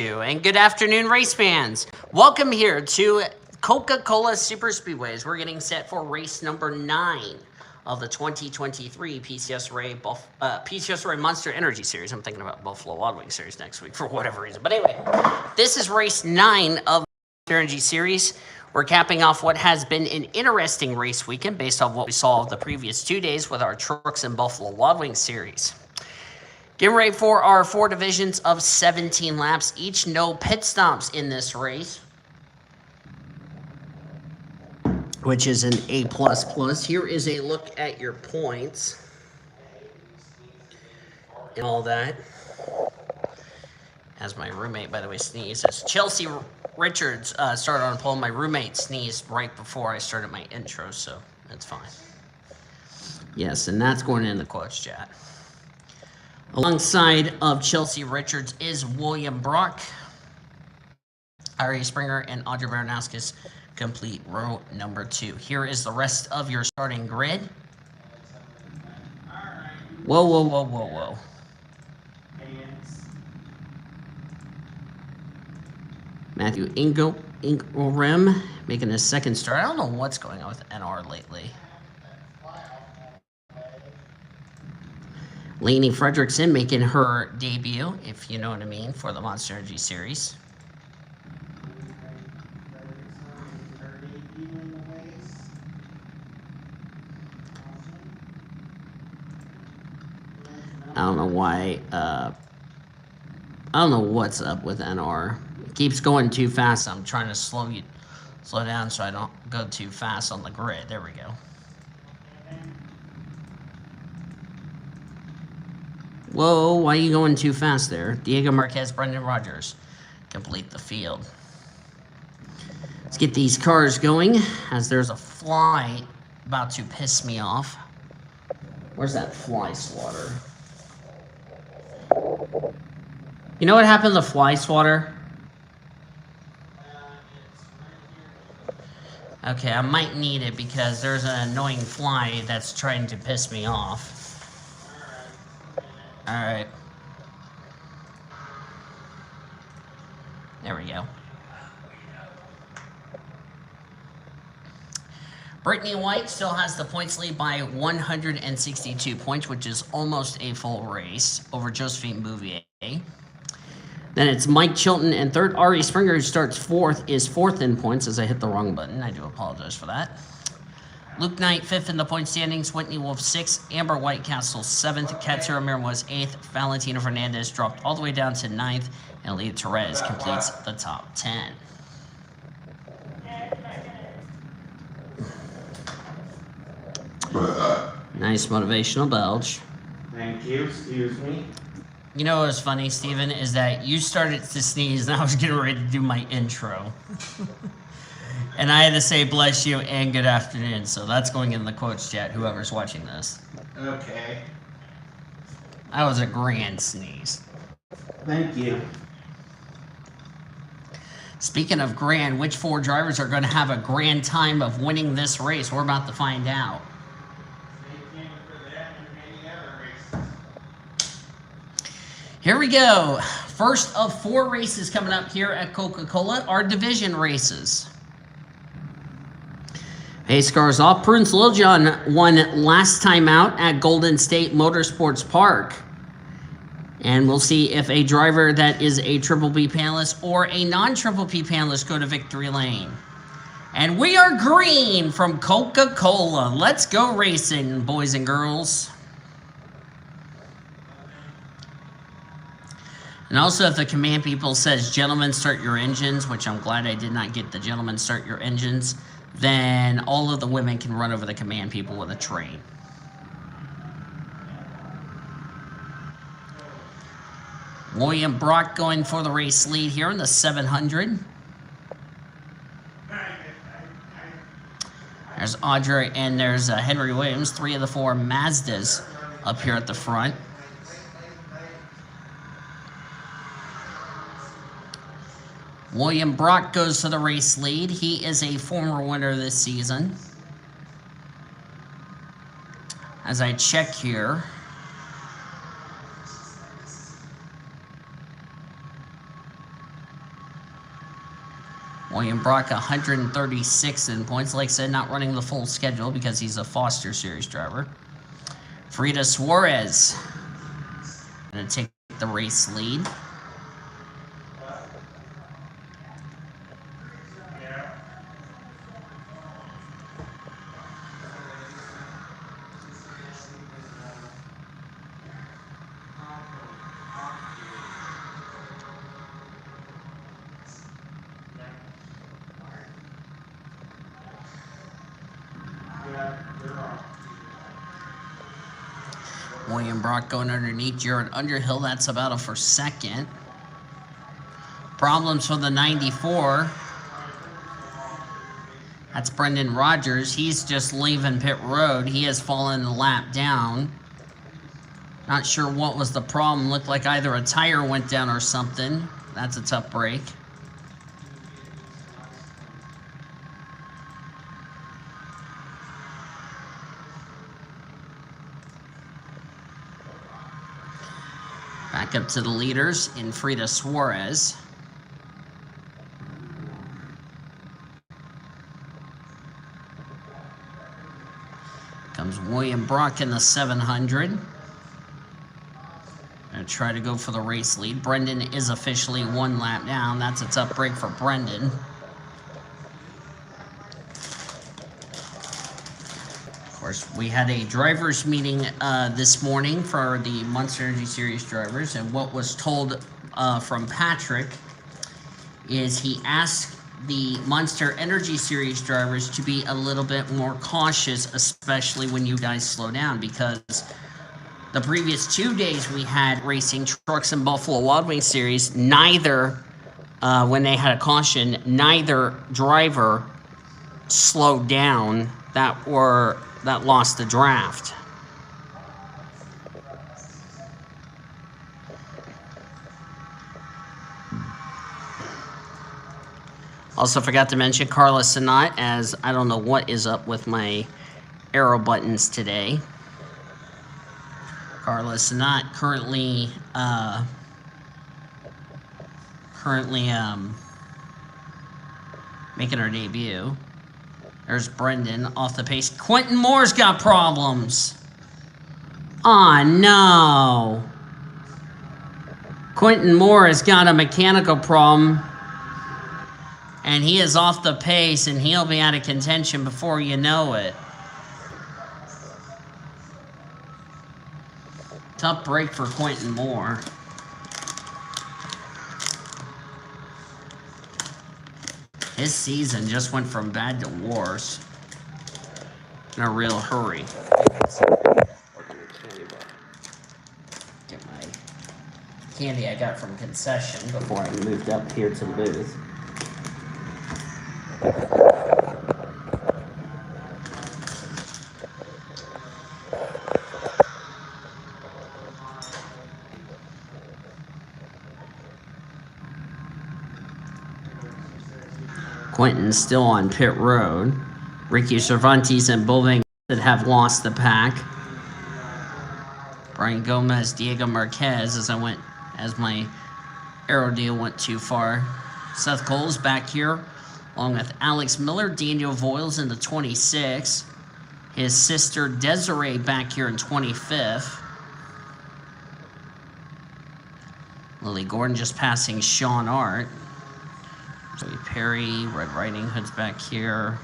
And good afternoon, race fans. Welcome here to Coca-Cola Super Speedways. We're getting set for race number 9 of the 2023 PCSRA Monster Energy Series. I'm thinking about Buffalo Wild Wings Series next week for whatever reason. But anyway, this is race 9 of the Energy Series. We're capping off what has been an interesting race weekend based off what we saw the previous 2 days with our Trucks and Buffalo Wild Wings Series. Getting ready for our 4 divisions of 17 laps, each no pit stops in this race, which is an A++. Here is a look at your points and all that. As my roommate, by the way, sneezes. Chelsea Richards started on pole. My roommate sneezed right before I started my intro, so that's fine. Yes, and that's going in the quotes chat. Alongside of Chelsea Richards is William Brock, Ari Springer, and Audrey Baranowskis complete row number 2. Here is the rest of your starting grid. Whoa, whoa, whoa, whoa, whoa. Matthew Ingram making his second start. I don't know what's going on with NR lately. Lainey Fredrickson making her debut, if you know what I mean, for the Monster Energy Series. I don't know why, I don't know what's up with NR. It keeps going too fast. I'm trying to slow down so I don't go too fast on the grid. There we go. Whoa, why are you going too fast there? Diego Marquez, Brendan Rogers complete the field. Let's get these cars going, as there's a fly about to piss me off. Where's that fly swatter? You know what happened to the fly swatter? Okay, I might need it because there's an annoying fly that's trying to piss me off. Alright. There we go. Brittany White still has the points lead by 162 points, which is almost a full race over Josephine Bouvier. Then it's Mike Chilton in third. Ari Springer, who starts fourth, is fourth in points, as I hit the wrong button. I do apologize for that. Luke Knight, 5th in the point standings. Whitney Wolf, 6th. Amber Whitecastle, 7th. Katsura Mir was 8th. Valentina Fernandez dropped all the way down to 9th. And Leah Torres completes the top 10. Nice motivational belch. Thank you. Excuse me. You know what was funny, Steven, is that you started to sneeze and I was getting ready to do my intro. And I had to say bless you and good afternoon. So that's going in the quotes chat, whoever's watching this. Okay. That was a grand sneeze. Thank you. Speaking of grand, which 4 drivers are going to have a grand time of winning this race? We're about to find out. Here we go. First of 4 races coming up here at Coca-Cola are division races. Pace cars off. Prudence Littlejohn won last time out at Golden State Motorsports Park. And we'll see if a driver that is a Triple B panelist or a non-Triple P panelist go to victory lane. And we are green from Coca-Cola. Let's go racing, boys and girls. And also, if the command people says, gentlemen, start your engines, which I'm glad I did not get the gentlemen, start your engines, then all of the women can run over the command people with a train. William Brock going for the race lead here in the 700. There's Audrey and there's Henry Williams, 3 of the 4 Mazdas up here at the front. William Brock goes to the race lead. He is a former winner this season. As I check here, William Brock 136 in points. Like I said, not running the full schedule because he's a Foster Series driver. Frida Suarez going to take the race lead. William Brock going underneath Jared Underhill. That's about a for second. Problems for the 94. That's Brendan Rogers. He's just leaving pit road. He has fallen a lap down. Not sure what was the problem. Looked like either a tire went down or something. That's a tough break. Back up to the leaders in Frida Suarez. Comes William Brock in the 700. Gonna try to go for the race lead. Brendan is officially one lap down. That's a tough break for Brendan. Of course, we had a drivers meeting this morning for the Monster Energy Series drivers, and what was told from Patrick is he asked the Monster Energy Series drivers to be a little bit more cautious, especially when you guys slow down, because the previous 2 days we had racing trucks and Buffalo Wild Wings Series, neither, when they had a caution, neither driver slowed down that lost the draft. Also forgot to mention Carlos Sanat, as I don't know what is up with my arrow buttons today. Carlos Sanat currently making her debut. There's Brendan off the pace. Quentin Moore's got problems. Aw, no. Quentin Moore has got a mechanical problem. And he is off the pace, and he'll be out of contention before you know it. Tough break for Quentin Moore. His season just went from bad to worse in a real hurry. Get my candy I got from concession before I moved up here to the booth. Quentin's still on pit road. Ricky Cervantes and Boving that have lost the pack. Brian Gomez, Diego Marquez, as my arrow deal went too far. Seth Cole's back here, along with Alex Miller, Daniel Voiles in the 26. His sister Desiree back here in 25th. Lily Gordon just passing Sean Art. Joey Perry, Red Riding Hood's back here.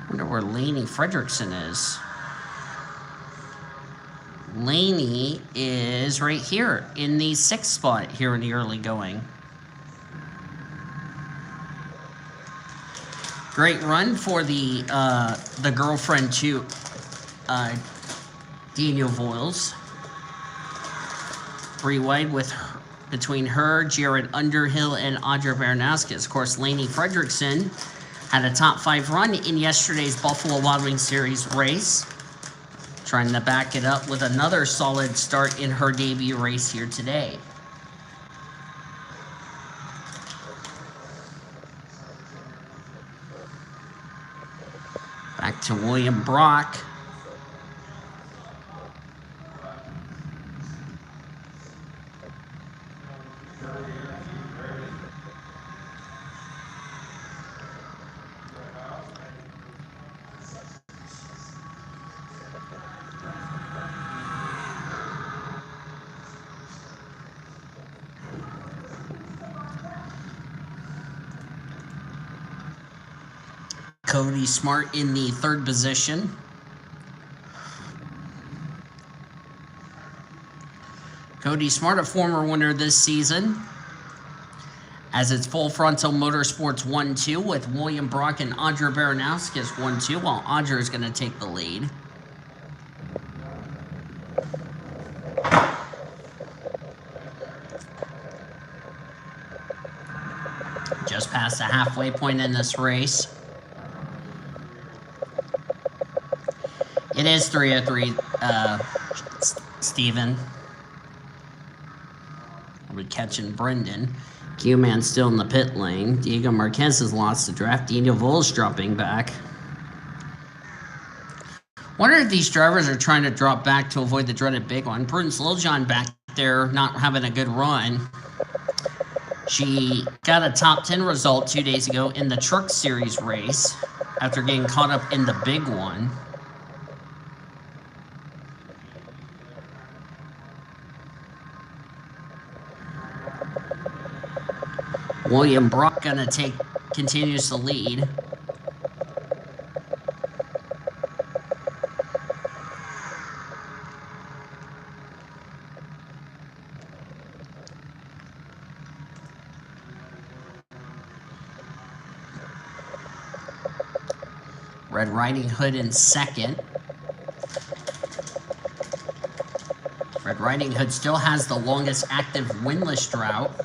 Wonder where Laney Fredrickson is. Laney is right here in the 6th spot here in the early going. Great run for the girlfriend to Daniel Voiles. 3 wide with her. Between her, Jared Underhill, and Audra Bernaskis. Of course, Laney Fredrickson had a top 5 run in yesterday's Buffalo Wild Wings Series race. Trying to back it up with another solid start in her debut race here today. Back to William Brock. Cody Smart in the third position. Cody Smart, a former winner this season, as it's Full Frontal Motorsports 1-2 with William Brock and Audra Baranowskis 1-2, while Audra is going to take the lead. Just past the halfway point in this race. It is 303, Steven. We're catching Brendan. Q-Man still in the pit lane. Diego Marquez has lost the draft. Daniel Vols dropping back. Wonder if these drivers are trying to drop back to avoid the dreaded big one. Prudence Littlejohn back there not having a good run. She got a top 10 result 2 days ago in the Truck Series race after getting caught up in the big one. William Brock continues to lead. Red Riding Hood in second. Red Riding Hood still has the longest active winless drought.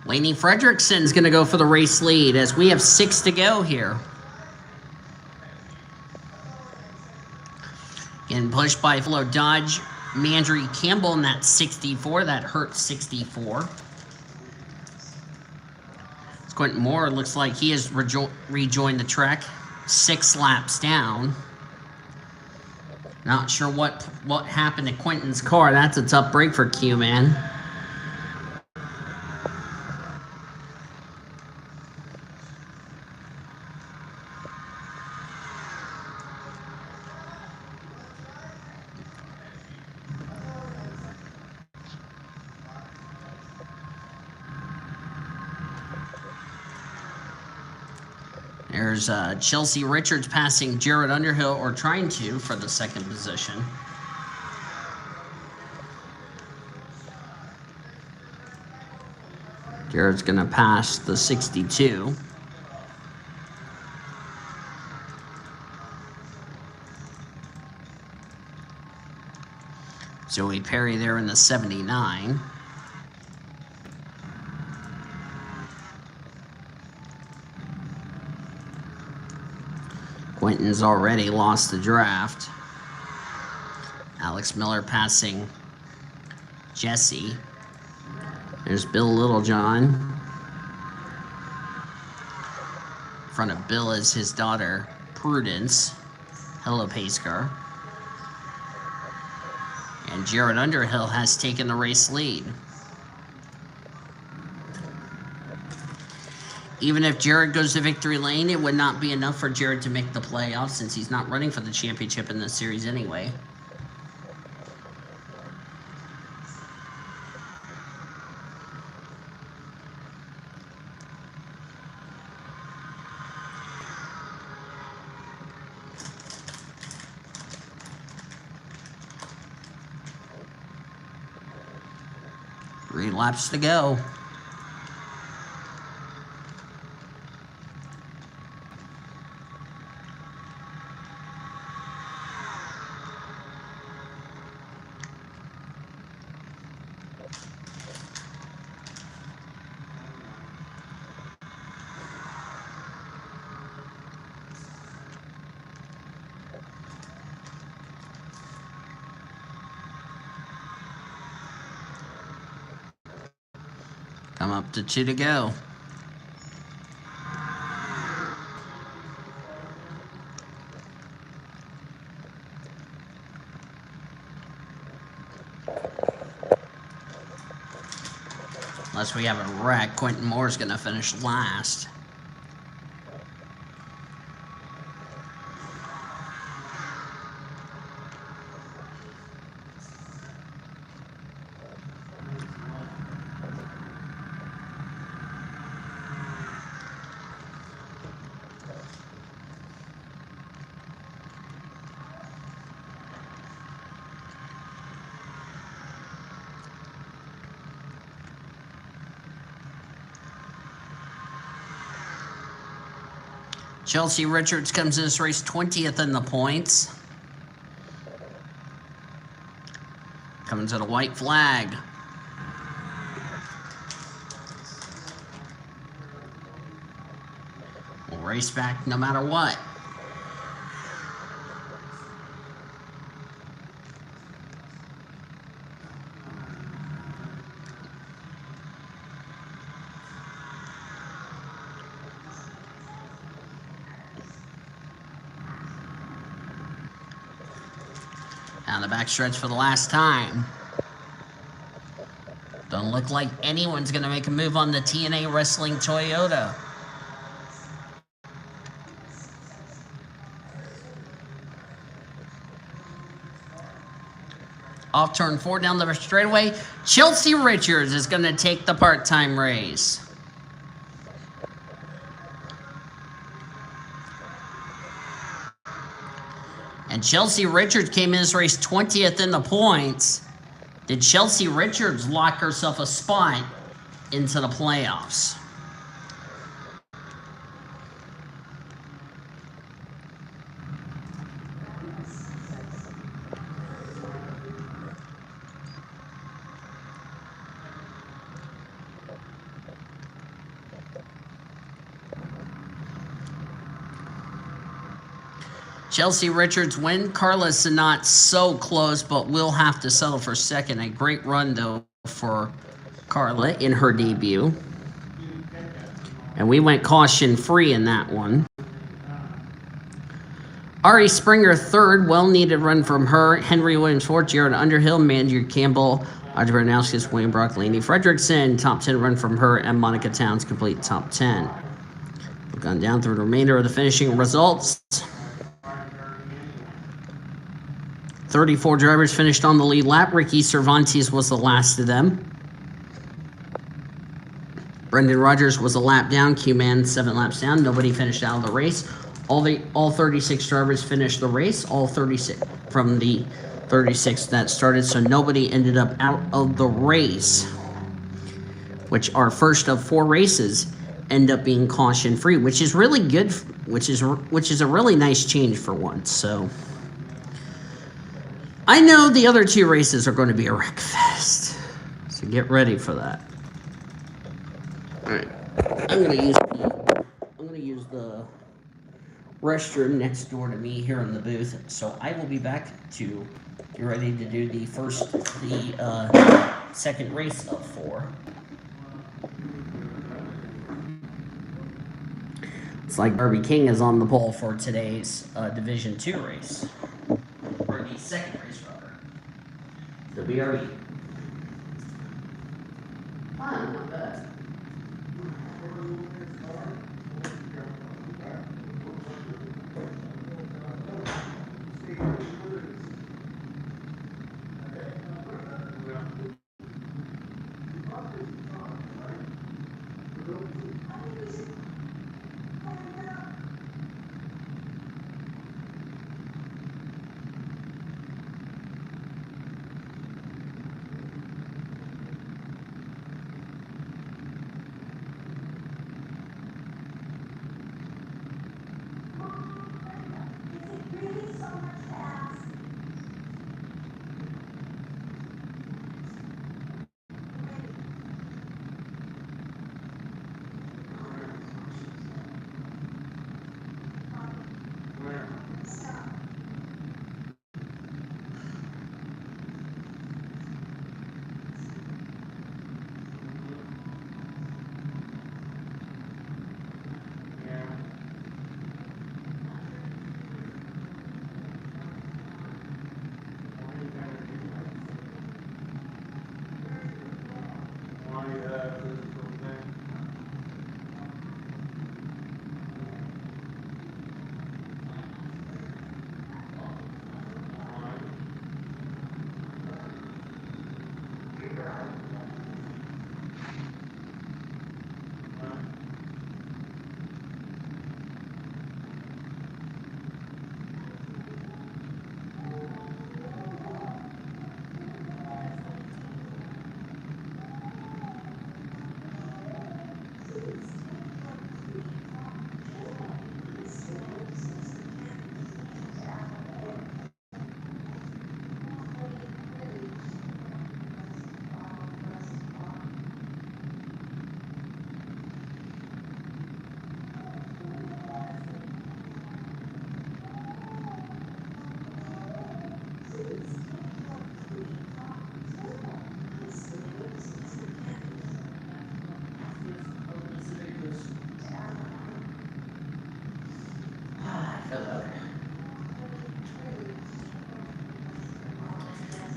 Lainey Fredrickson's going to go for the race lead as we have 6 to go here. Getting pushed by Flo Dodge, Mandry Campbell in that 64, that hurt 64. Quentin Moore looks like he has rejoined the trek, 6 laps down. Not sure what happened to Quentin's car. That's a tough break for Q-Man. There's Chelsea Richards passing Jared Underhill, or trying to, for the second position. Jared's going to pass the 62. Zoe Perry there in the 79. Quentin's already lost the draft. Alex Miller passing Jesse. There's Bill Littlejohn. In front of Bill is his daughter, Prudence. Hello, pace car. And Jared Underhill has taken the race lead. Even if Jared goes to victory lane, it would not be enough for Jared to make the playoffs since he's not running for the championship in this series anyway. Three laps to go. Come up to 2 to go. Unless we have a wreck, Quentin Moore's going to finish last. Chelsea Richards comes in this race 20th in the points. Coming to the white flag. We'll race back no matter what. Down the back stretch for the last time. Don't look like anyone's going to make a move on the TNA Wrestling Toyota. Off turn 4 down the straightaway. Chelsea Richards is going to take the part-time race. And Chelsea Richards came in this race 20th in the points. Did Chelsea Richards lock herself a spot into the playoffs? Chelsea Richards win. Carla Sinat so close, but will have to settle for second. A great run, though, for Carla in her debut. And we went caution-free in that one. Ari Springer third. Well-needed run from her. Henry Williams fourth. Jared Underhill, Mandy Campbell, Audrey Bernowskis, William Brock, Lainey Fredrickson. Top 10 run from her. And Monica Towns complete top 10. We've gone down through the remainder of the finishing results. 34 drivers finished on the lead lap. Ricky Cervantes was the last of them. Brendan Rogers was a lap down. Q-Man 7 laps down. Nobody finished out of the race. All 36 drivers finished the race. All 36 from the 36 that started. So nobody ended up out of the race, which our first of 4 races end up being caution free, which is really good. Which is a really nice change for once. So. I know the other 2 races are going to be a wreck fest, so get ready for that. All right, I'm going to use the restroom next door to me here in the booth, so I will be back to get ready to do the second race of 4. It's like Darby King is on the pole for today's Division 2 race. Or the second race, rather. The BRE. Fine, not bad.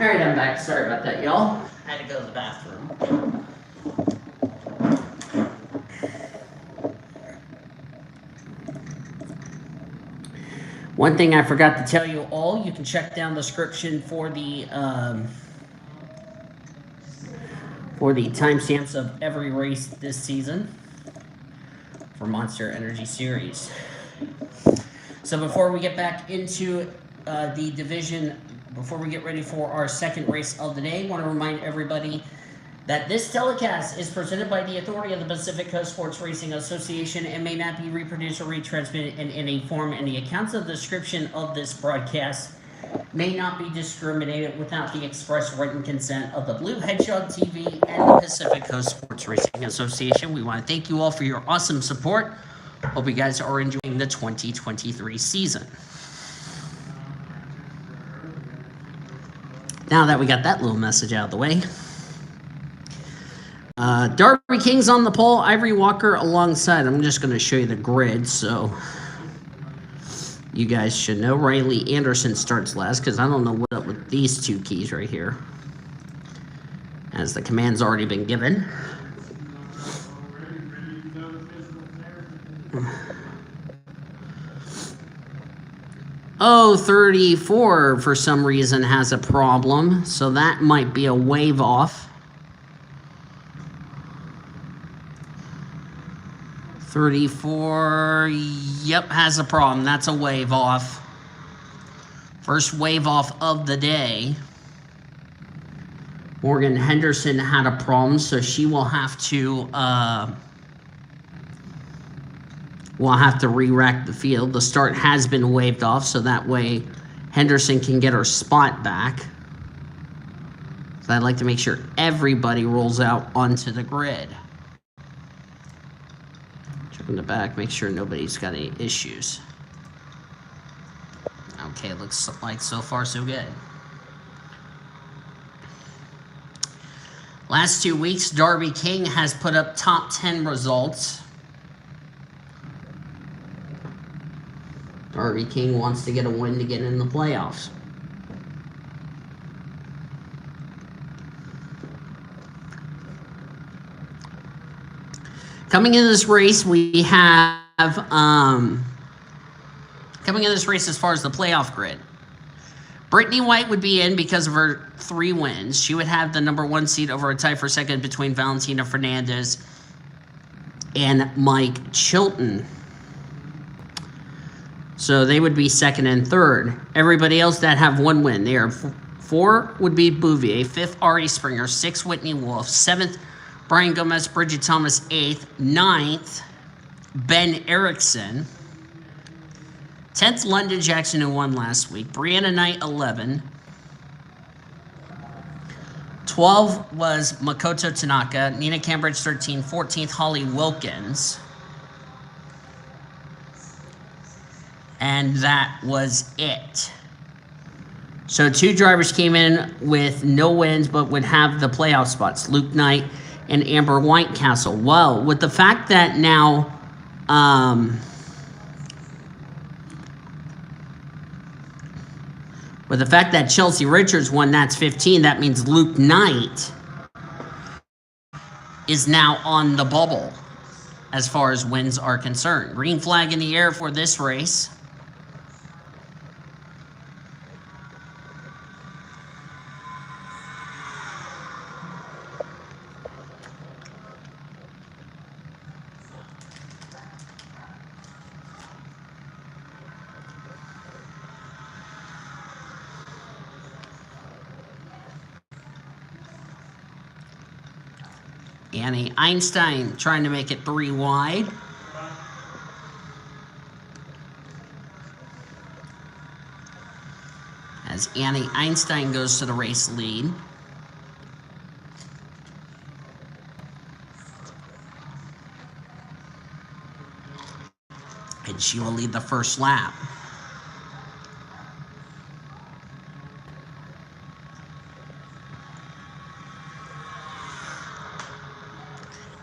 Alright, I'm back. Sorry about that, y'all. I had to go to the bathroom. One thing I forgot to tell you all, you can check down the description for the timestamps of every race this season for Monster Energy Series. So before we get back into the division, before we get ready for our second race of the day, I want to remind everybody that this telecast is presented by the authority of the Pacific Coast Sports Racing Association and may not be reproduced or retransmitted in any form. Any accounts of the description of this broadcast may not be discriminated without the express written consent of the Blue Hedgehog TV and the Pacific Coast Sports Racing Association. We want to thank you all for your awesome support. Hope you guys are enjoying the 2023 season. Now that we got that little message out of the way, Darby King's on the pole, Ivory Walker alongside. I'm just going to show you the grid so you guys should know. Riley Anderson starts last because I don't know what up with these two keys right here, as the command's already been given. Oh, 34 for some reason has a problem, so that might be a wave off. 34, yep, has a problem. That's a wave off. First wave off of the day. Morgan Henderson had a problem, so she will have to re-rack the field. The start has been waved off, so that way Henderson can get her spot back. So I'd like to make sure everybody rolls out onto the grid. Check in the back, make sure nobody's got any issues. Okay, looks like so far so good. Last 2 weeks, Darby King has put up top 10 results. Darby King wants to get a win to get in the playoffs. Coming into this race, we have coming into this race as far as the playoff grid. Brittany White would be in because of her 3 wins. She would have the number 1 seed over a tie for second between Valentina Fernandez and Mike Chilton. So they would be second and third. Everybody else that have 1 win, they are 4 would be Bouvier, 5th Ari Springer, 6th Whitney Wolf, 7th Brian Gomez, Bridget Thomas 8th, 9th Ben Erickson, 10th London Jackson who won last week, Brianna Knight 11, 12 was Makoto Tanaka, Nina Cambridge 13, 14th Holly Wilkins. And that was it. So 2 drivers came in with no wins but would have the playoff spots, Luke Knight and Amber Whitecastle. Well, with the fact that now with the fact that Chelsea Richards won, that's 15, that means Luke Knight is now on the bubble as far as wins are concerned. Green flag in the air for this race. Annie Einstein trying to make it 3 wide. As Annie Einstein goes to the race lead. And she will lead the first lap.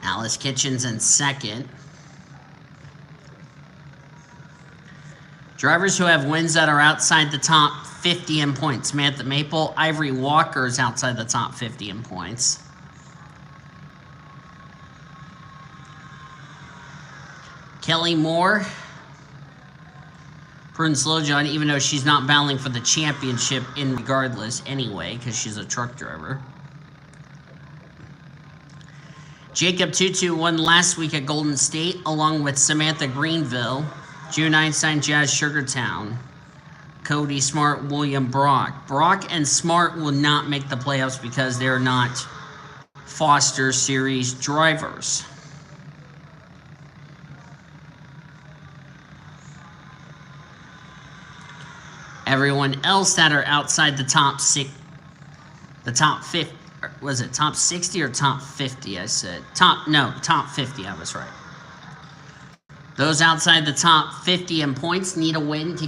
Alice Kitchens in second. Drivers who have wins that are outside the top 50 in points. Samantha Maple. Ivory Walker's outside the top 50 in points. Kelly Moore. Prudence Slowjohn, even though she's not battling for the championship in regardless anyway, because she's a truck driver. Jacob Tutu won last week at Golden State, along with Samantha Greenville, June Einstein, Jazz Sugartown, Cody Smart, William Brock. Brock and Smart will not make the playoffs because they're not Foster Series drivers. Everyone else that are outside the top 50, was it top 60 or top 50? I said top 50. I was right. Those outside the top 50 in points need a win to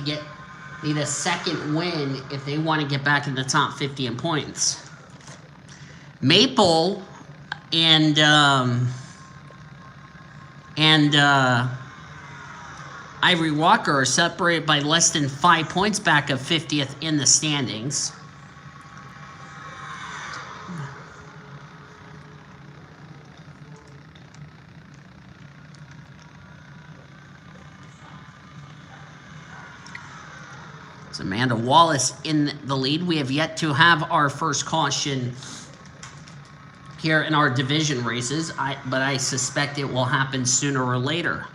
need a second win if they want to get back in the top 50 in points. Maple and Ivory Walker are separated by less than 5 points back of 50th in the standings. It's Amanda Wallace in the lead. We have yet to have our first caution here in our division races, but I suspect it will happen sooner or later.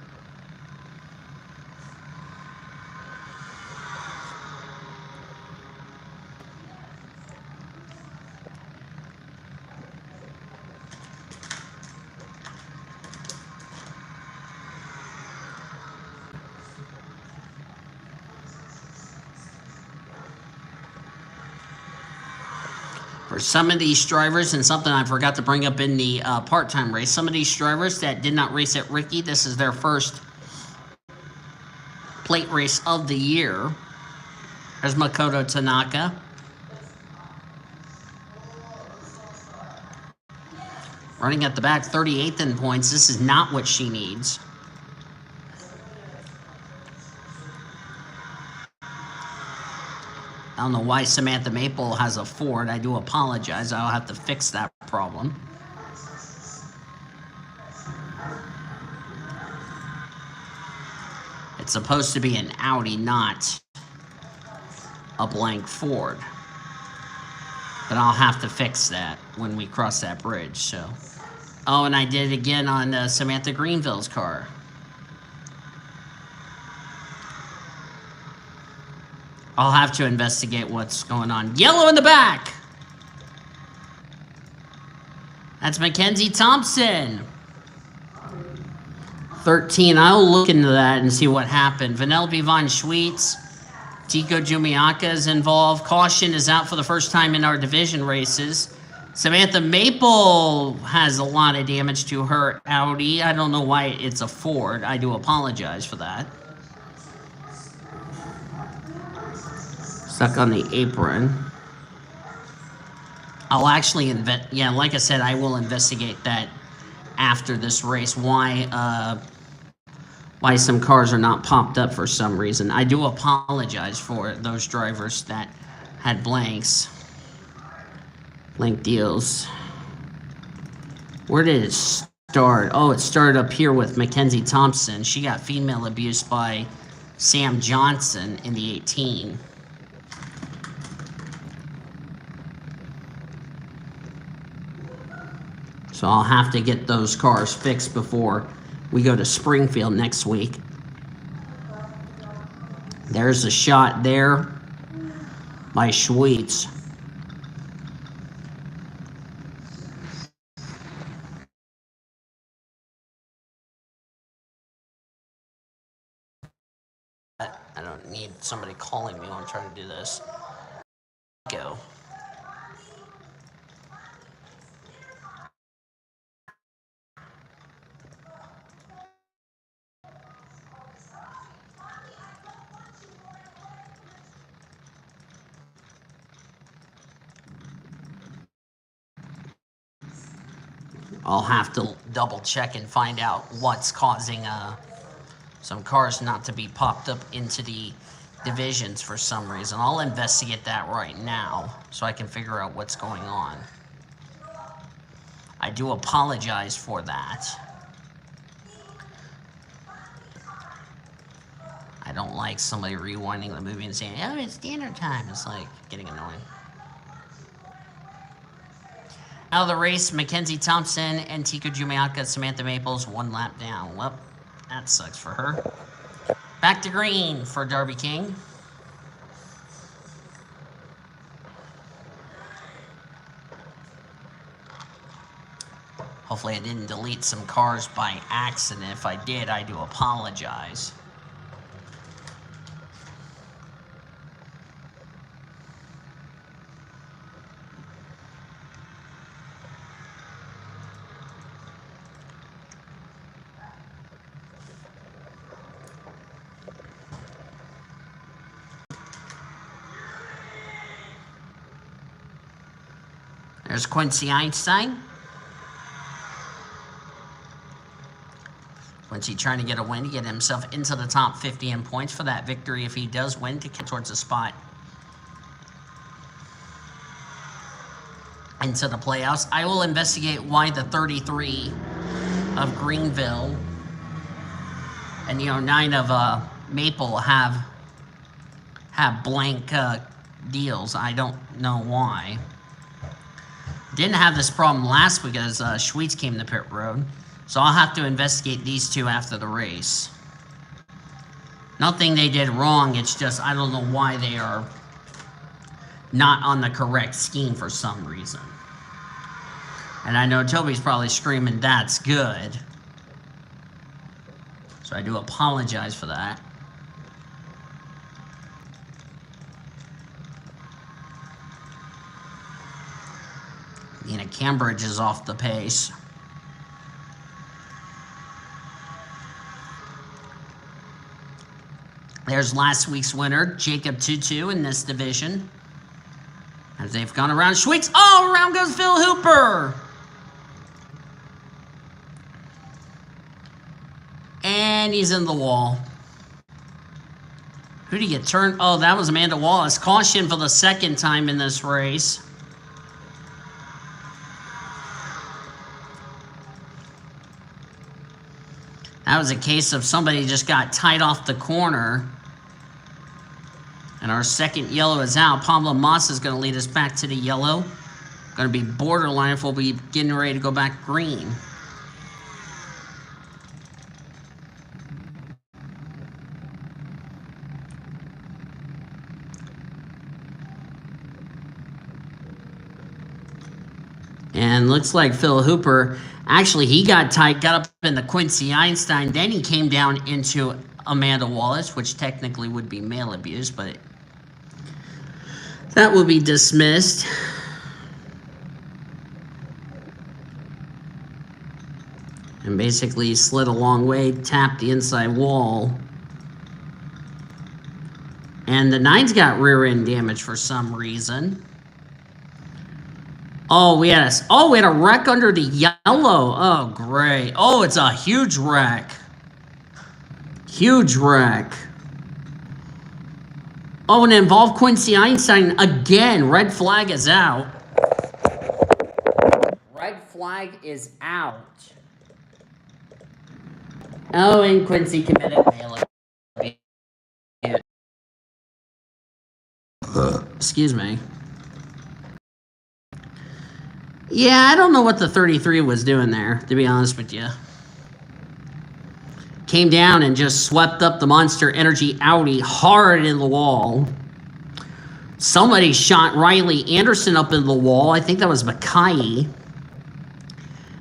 For some of these drivers, and something I forgot to bring up in the part-time race, some of these drivers that did not race at Ricky, this is their first plate race of the year. There's Makoto Tanaka. Running at the back, 38th in points. This is not what she needs. I don't know why Samantha Maple has a Ford. I do apologize. I'll have to fix that problem. It's supposed to be an Audi, not a blank Ford. But I'll have to fix that when we cross that bridge. So, oh, and I did it again on Samantha Greenville's car. I'll have to investigate what's going on. Yellow in the back. That's Mackenzie Thompson. 13. I'll look into that and see what happened. Vanellope Von Schweetz. Tico Jumiaka is involved. Caution is out for the first time in our division races. Samantha Maple has a lot of damage to her Audi. I don't know why it's a Ford. I do apologize for that. Stuck on the apron. I'll actually like I said, I will investigate that after this race. Why some cars are not popped up for some reason. I do apologize for those drivers that had blanks. Blank deals. Where did it start? Oh, it started up here with Mackenzie Thompson. She got female abuse by Sam Johnson in the 18. So I'll have to get those cars fixed before we go to Springfield next week. There's a shot there by Schweetz. I don't need somebody calling me while I'm trying to do this. Go. I'll have to double check and find out what's causing some cars not to be popped up into the divisions for some reason. I'll investigate that right now so I can figure out what's going on. I do apologize for that. I don't like somebody rewinding the movie and saying, oh, it's dinner time. It's like getting annoying. Out of the race, Mackenzie Thompson and Tika Jumiaka, Samantha Maples, 1 lap down. Well, that sucks for her. Back to green for Darby King. Hopefully I didn't delete some cars by accident. If I did, I do apologize. There's Quincy Einstein. Quincy trying to get a win to get himself into the top 50 in points for that victory if he does win to get towards a spot into the playoffs. I will investigate why the 33 of Greenville and 9 of Maple have blank deals. I don't know why. Didn't have this problem last week as Schweitz came to pit road. So I'll have to investigate these two after the race. Nothing they did wrong. It's just I don't know why they are not on the correct scheme for some reason. And I know Toby's probably screaming, that's good. So I do apologize for that. Nina Cambridge is off the pace. There's last week's winner, Jacob Tutu, in this division. As they've gone around Schweitz. Oh, around goes Phil Hooper. And he's in the wall. Who did he get turned? Oh, that was Amanda Wallace. Caution for the second time in this race. That was a case of somebody just got tied off the corner. And our second yellow is out. Pablo Moss is going to lead us back to the yellow. Going to be borderline if we'll be getting ready to go back green. And looks like Phil Hooper, actually he got tight, got up in the Quincy Einstein, then he came down into Amanda Wallace, which technically would be male abuse, but that will be dismissed. And basically slid a long way, tapped the inside wall. And the 9's got rear end damage for some reason. Oh, we had a wreck under the yellow. Oh, great. Oh, it's a huge wreck. Huge wreck. Oh, and it involved Quincy Einstein again. Red flag is out. Red flag is out. Oh, and Quincy committed male abuse. Excuse me. Yeah, I don't know what the 33 was doing there, to be honest with you. Came down and just swept up the Monster Energy Audi hard in the wall. Somebody shot Riley Anderson up in the wall. I think that was Mackay.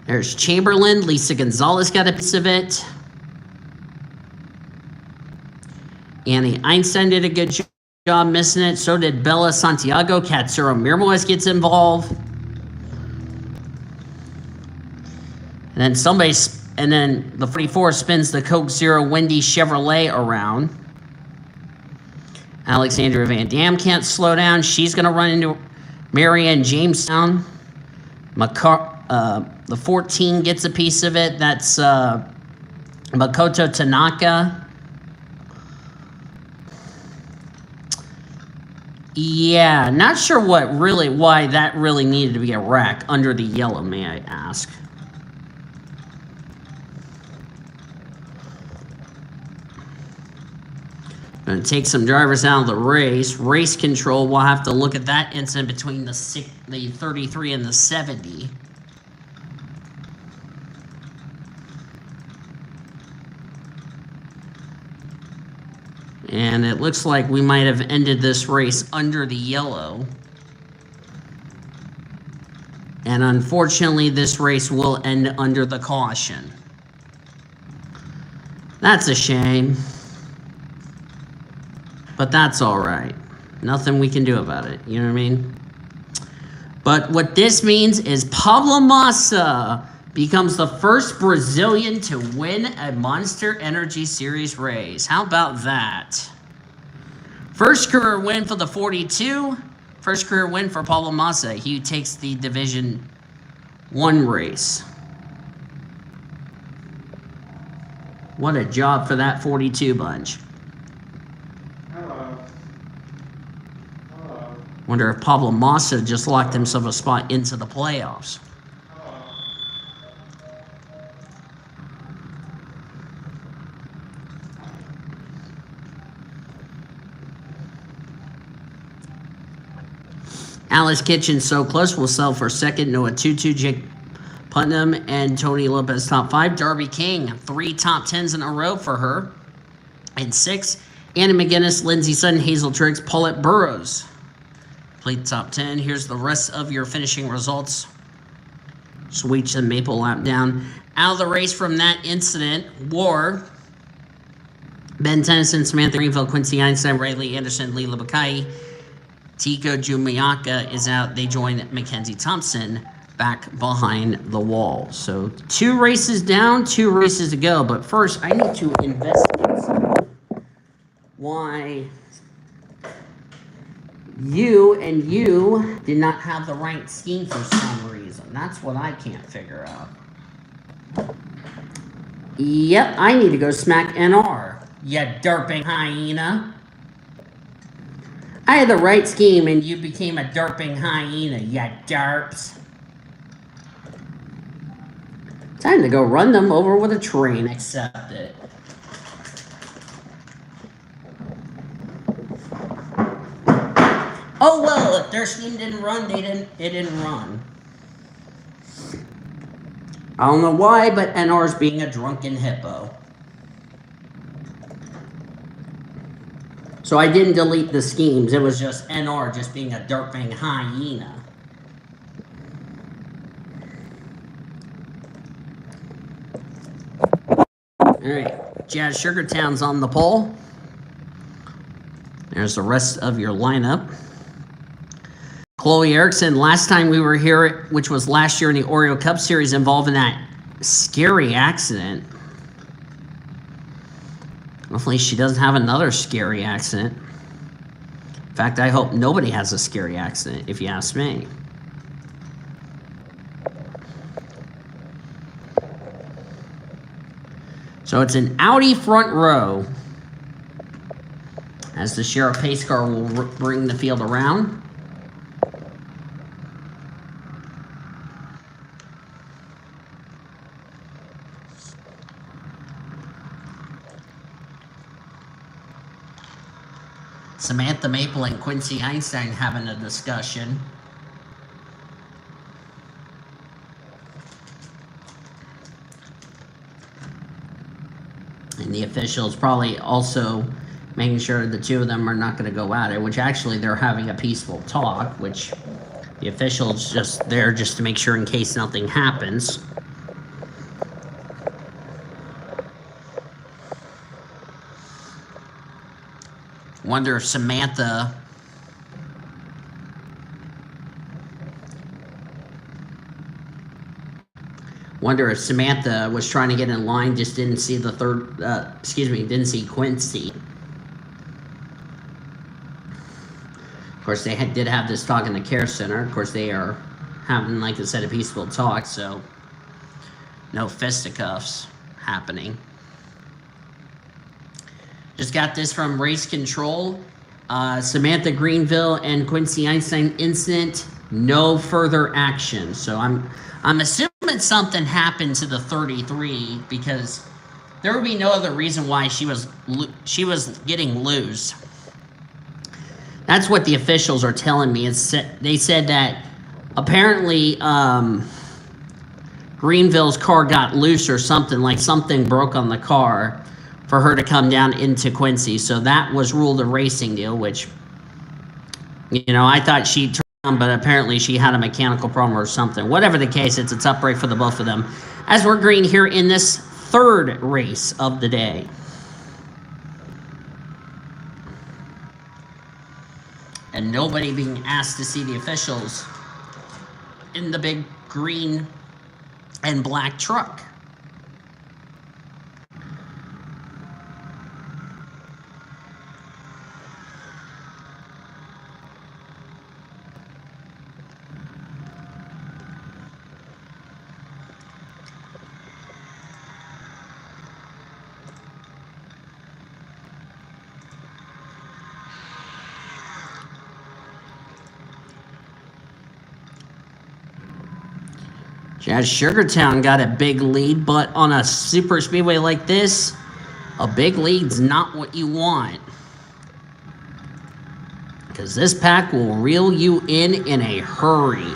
There's Chamberlain. Lisa Gonzalez got a piece of it. Annie Einstein did a good job missing it. So did Bella Santiago. Katsura Mirmoes gets involved. And then the 44 spins the Coke Zero Wendy Chevrolet around. Alexandra Van Dam can't slow down. She's going to run into Marianne Jamestown. The 14 gets a piece of it. That's Makoto Tanaka. Yeah, not sure why that really needed to be a rack under the yellow, may I ask. Going to take some drivers out of the race. Race control, we'll have to look at that incident between the 33 and the 70. And it looks like we might have ended this race under the yellow. And unfortunately, this race will end under the caution. That's a shame. But that's all right. Nothing we can do about it. You know what I mean? But what this means is Pablo Massa becomes the first Brazilian to win a Monster Energy Series race. How about that? First career win for the 42. First career win for Pablo Massa. He takes the Division 1 race. What a job for that 42 bunch. Wonder if Pablo Massa just locked himself a spot into the playoffs. Alice Kitchen so close will sell for second. Noah Tutu, Jake Putnam, and Tony Lopez top 5. Darby King, 3 top 10s in a row for her. And 6, Anna McGinnis, Lindsay Sutton, Hazel Triggs, Paulette Burrows. Complete top 10. Here's the rest of your finishing results. Switch the maple lap down. Out of the race from that incident were Ben Tennyson, Samantha Greenfield, Quincy Einstein, Riley Anderson, Leela Bakai. Tico Jumiaka is out. They join Mackenzie Thompson back behind the wall. So 2 races down, 2 races to go. But first, I need to investigate why you did not have the right scheme for some reason. That's what I can't figure out. Yep, I need to go smack NR, you derping hyena. I had the right scheme and you became a derping hyena, you derps. Time to go run them over with a train, accept it. Oh well, if their scheme didn't run, it didn't run. I don't know why, but NR's being a drunken hippo. So I didn't delete the schemes, it was just NR just being a derping hyena. Alright, Jazz Sugartown's on the pole. There's the rest of your lineup. Chloe Erickson, last time we were here, which was last year in the Oreo Cup Series, involved in that scary accident. Hopefully she doesn't have another scary accident. In fact, I hope nobody has a scary accident, if you ask me. So it's an Audi front row as the Sheriff pace car will bring the field around. Samantha Maple and Quincy Einstein having a discussion. And the officials probably also making sure the two of them are not going to go at it, which actually they're having a peaceful talk, which the officials just there just to make sure in case nothing happens. Wonder if Samantha was trying to get in line, just didn't see the didn't see Quincy. Of course, they did have this talk in the care center. Of course, they are having, like I said, a peaceful talk, so no fisticuffs happening. Just got this from Race Control. Samantha Greenville and Quincy Einstein incident, no further action. So I'm assuming something happened to the 33 because there would be no other reason why she was getting loose. That's what the officials are telling me. They said that apparently Greenville's car got loose or something, like something broke on the car for her to come down into Quincy. So that was ruled a racing deal, which, I thought she turned around, but apparently she had a mechanical problem or something. Whatever the case, it's a tough break for the both of them. As we're green here in this third race of the day. And nobody being asked to see the officials in the big green and black truck. Jazz Sugartown got a big lead, but on a super speedway like this, a big lead's not what you want. Because this pack will reel you in a hurry.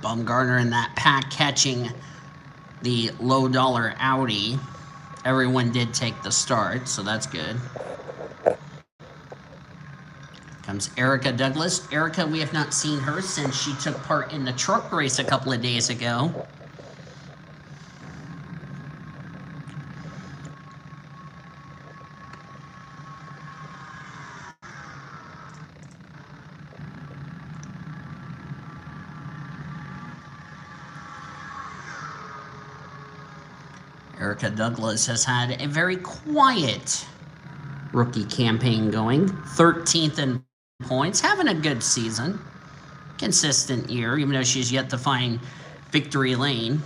Bumgarner in that pack catching the low dollar Audi. Everyone did take the start, so that's good. Comes Erica Douglas. Erica, we have not seen her since she took part in the truck race a couple of days ago. Erica Douglas has had a very quiet rookie campaign going. 13th in points, having a good season. Consistent year, even though she's yet to find victory lane.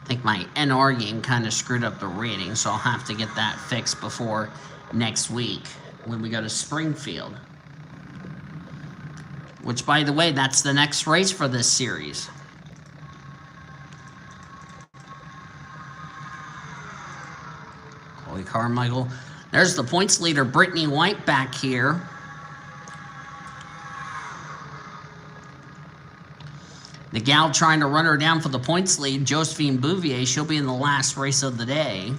I think my NR game kind of screwed up the rating, so I'll have to get that fixed before next week when we go to Springfield. Which, by the way, that's the next race for this series. Chloe Carmichael. There's the points leader, Brittany White, back here. The gal trying to run her down for the points lead, Josephine Bouvier. She'll be in the last race of the day.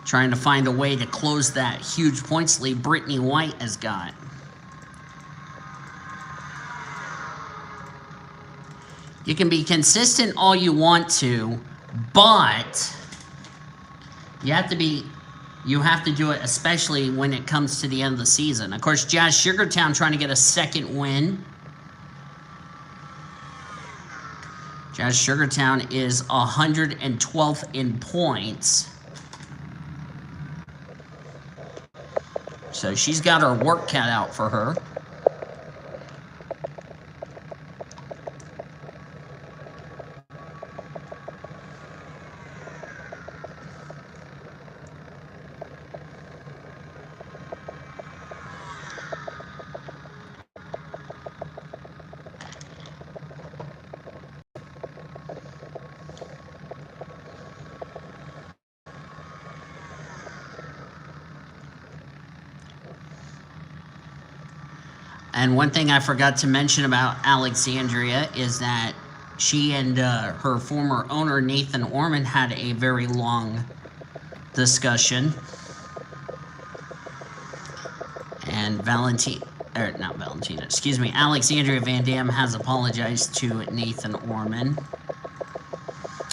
Trying to find a way to close that huge points lead Brittany White has got. You can be consistent all you want to, but you have to do it, especially when it comes to the end of the season. Of course, Jazz Sugartown trying to get a second win. Jazz Sugartown is 112th in points. So she's got her work cut out for her. And one thing I forgot to mention about Alexandria is that she and her former owner, Nathan Orman, had a very long discussion. And Alexandria Van Dam has apologized to Nathan Orman.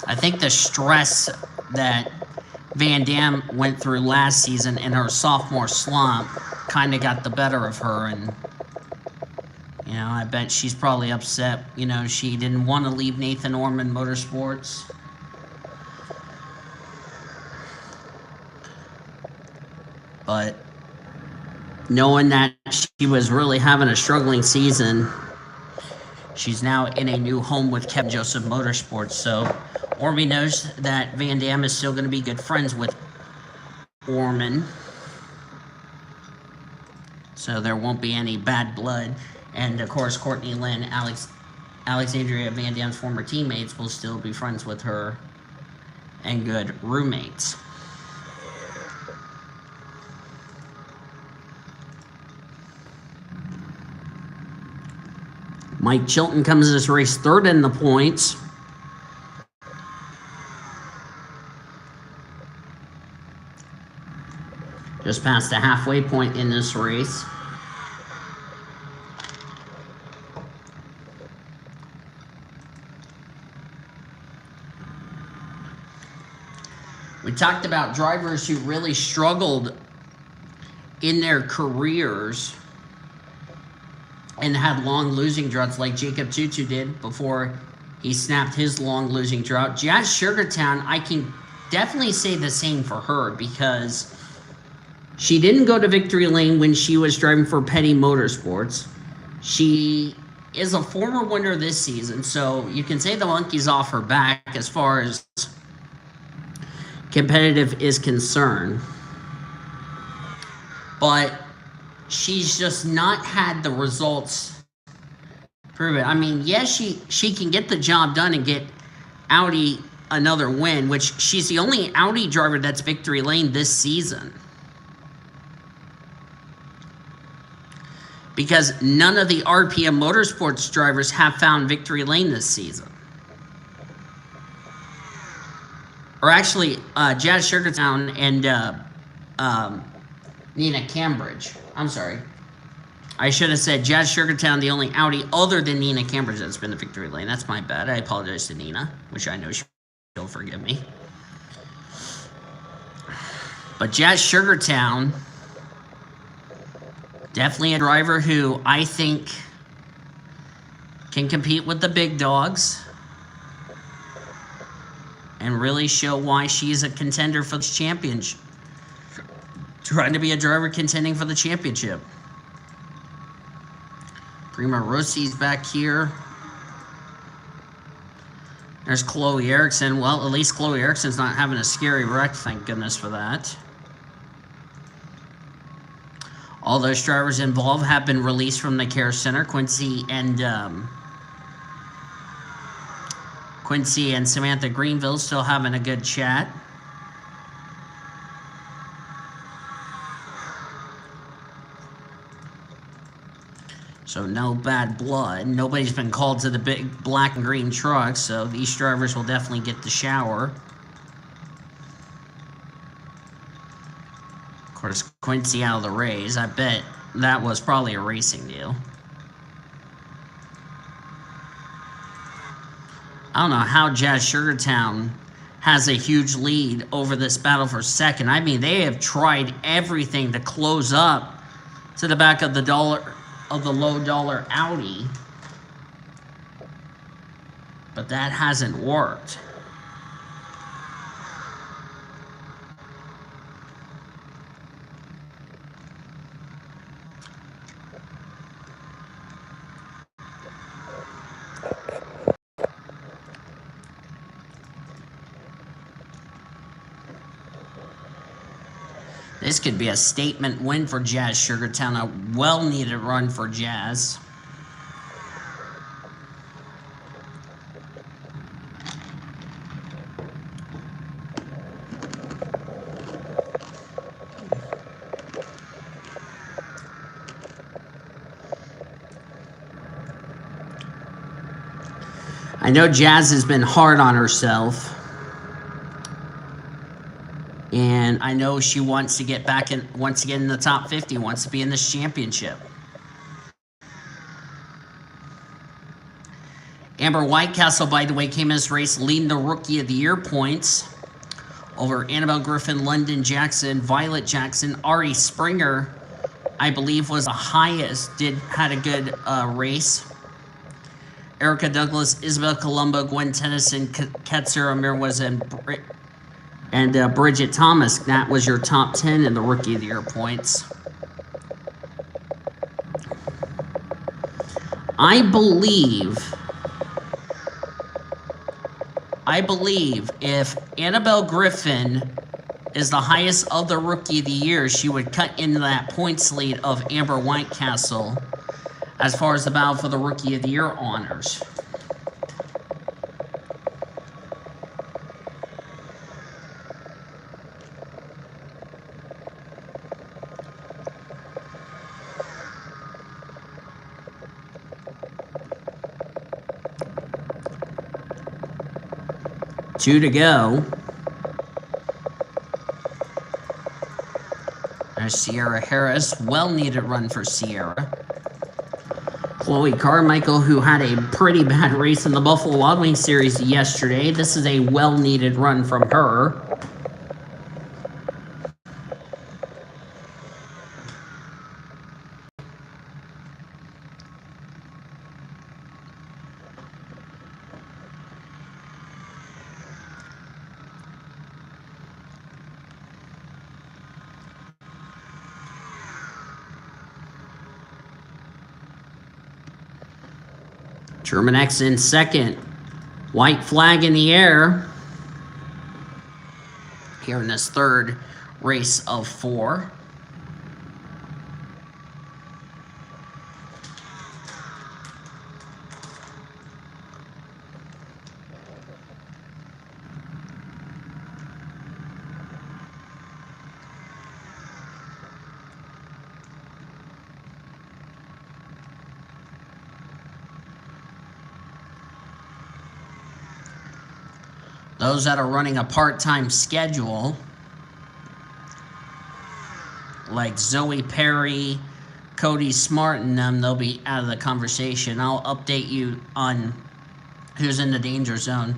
I think the stress that Van Dam went through last season in her sophomore slump kind of got the better of her, and I bet she's probably upset. She didn't want to leave Nathan Orman Motorsports. But knowing that she was really having a struggling season, she's now in a new home with Kevin Joseph Motorsports. So Ormy knows that Van Dam is still going to be good friends with Orman. So there won't be any bad blood. And of course, Courtney Lynn, Alexandria Van Dam's former teammates, will still be friends with her and good roommates. Mike Chilton comes to this race third in the points. Just past the halfway point in this race. We talked about drivers who really struggled in their careers and had long losing droughts like Jacob Tutu did before he snapped his long losing drought. Jazz Sugartown, I can definitely say the same for her because she didn't go to victory lane when she was driving for Petty Motorsports. She is a former winner this season, so you can say the monkey's off her back as far as competitive is concerned. But she's just not had the results prove it. I mean, yes, she can get the job done and get Audi another win, which she's the only Audi driver that's victory lane this season. Because none of the RPM Motorsports drivers have found victory lane this season. Or actually, Jazz Sugartown and Nina Cambridge. I'm sorry. I should have said Jazz Sugartown, the only Audi other than Nina Cambridge that's been the victory lane. That's my bad. I apologize to Nina, which I know she'll forgive me. But Jazz Sugartown, definitely a driver who I think can compete with the big dogs and really show why she's a contender for this championship. Trying to be a driver contending for the championship. Prima Rossi's back here. There's Chloe Erickson. Well, at least Chloe Erickson's not having a scary wreck, thank goodness for that. All those drivers involved have been released from the care center. Quincy and Samantha Greenville still having a good chat. So no bad blood. Nobody's been called to the big black and green truck, so these drivers will definitely get the shower. Of course, Quincy out of the race. I bet that was probably a racing deal. I don't know how Jazz Sugartown has a huge lead over this battle for second. I mean, they have tried everything to close up to the back of the low dollar Audi, but that hasn't worked. This could be a statement win for Jazz Sugartown, a well-needed run for Jazz. I know Jazz has been hard on herself. And I know she wants to get back in, once again in the top 50, wants to be in this championship. Amber Whitecastle, by the way, came in this race leading the Rookie of the Year points over Annabelle Griffin, London Jackson, Violet Jackson. Ari Springer, I believe, was the highest, had a good race. Erica Douglas, Isabel Colombo, Gwen Tennyson, Katsura Mirwaz, and Bridget Thomas. That was your top 10 in the Rookie of the Year points. I believe if Annabelle Griffin is the highest of the Rookie of the Year, she would cut into that points lead of Amber Whitecastle as far as the battle for the Rookie of the Year honors. Two to go. There's Sierra Harris. Well-needed run for Sierra. Chloe Carmichael, who had a pretty bad race in the Buffalo Wild Wings series yesterday. This is a well-needed run from her. German X in second. White flag in the air. Here in this third race of 4. Those that are running a part-time schedule, like Zoe Perry, Cody Smart, and them, they'll be out of the conversation. I'll update you on who's in the danger zone